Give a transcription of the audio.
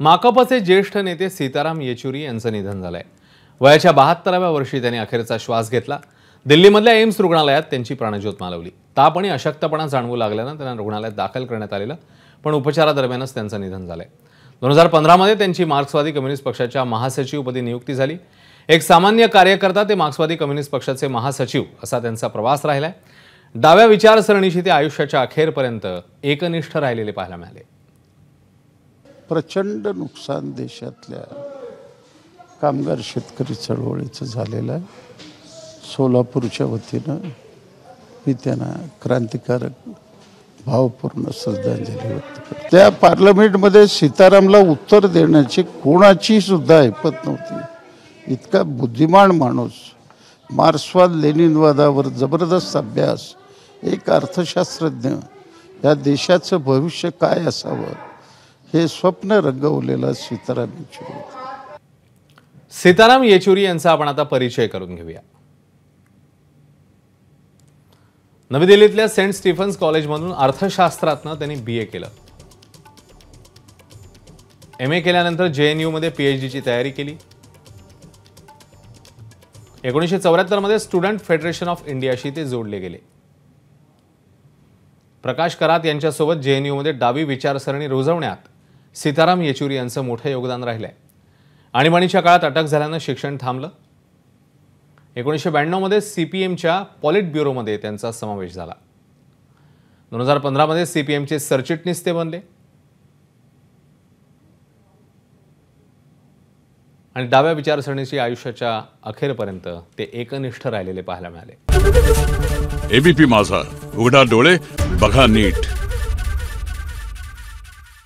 माकपचे ज्येष्ठ नेते सीताराम येचुरी यांचं निधन झालंय। वयाच्या 72व्या वर्षी त्यांनी अखेरचा श्वास घेतला। दिल्लीमधल्या एम्स रुग्णालयात त्यांची प्राणज्योत मालवली। ताप आणि अशक्तपणा जाणवू लागल्यानं त्यांना रुग्णालयात दाखल करण्यात आलेलं, पण उपचारादरम्यानच त्यांचं निधन झालंय। 2015 मध्ये त्यांची मार्क्सवादी कम्युनिस्ट पक्षाच्या महासचिवपदी नियुक्ती झाली। एक सामान्य कार्यकर्ता ते मार्क्सवादी कम्युनिस्ट पक्षाचे महासचिव असा त्यांचा प्रवास राहिलाय। डाव्या विचारसरणीशी ते आयुष्याच्या अखेरपर्यंत एकनिष्ठ राहिलेले पाहायला मिळाले। प्रचंड नुकसान देशातल्या कामगार शेतकरी चळवळीचं झालेलं आहे। सोलापूरच्या वतीनं मी त्यांना क्रांतिकारक भावपूर्ण श्रद्धांजली व्यक्त करतो। त्या पार्लमेंटमध्ये सीतारामला उत्तर देण्याची कोणाची सुद्धा ऐपत नव्हती। इतका बुद्धिमान माणूस, मार्क्सवाद लेनिनवादावर जबरदस्त अभ्यास, एक अर्थशास्त्रज्ञ, या देशाचं भविष्य काय असावं हे स्वप्न रंगवलेला सीताराम येचुरी। सीताराम येचुरी यांचा आपण आता परिचय करून घेऊया। नवी दिल्लीतल्या सेंट स्टीफन्स कॉलेजमधून अर्थशास्त्रातनं त्यांनी बीए केलं। एमए केल्यानंतर जेएनयू मध्ये पीएचडीची तयारी केली। 1974 मध्ये स्टुडंट फेडरेशन ऑफ इंडियाशी ते जोडले गेले। प्रकाश करात यांच्यासोबत जेएनयू मध्ये डावी विचारसरणी रुजवण्यात सीताराम येचुरी यांचं मोठं योगदान राहिलंय। आणीबाणीच्या काळात अटक झाल्यानं शिक्षण थांबलं। 1992 मध्ये सीपीएमच्या पॉलिट ब्युरोमध्ये त्यांचा समावेश झाला। 2015 मध्ये सीपीएमचे सरचिटणीस ते बनले आणि डाव्या विचारसरणीची आयुष्याच्या अखेरपर्यंत ते एकनिष्ठ राहिलेले पाहायला मिळाले। एबीपी माझा, उघडा डोळे बघा नीट।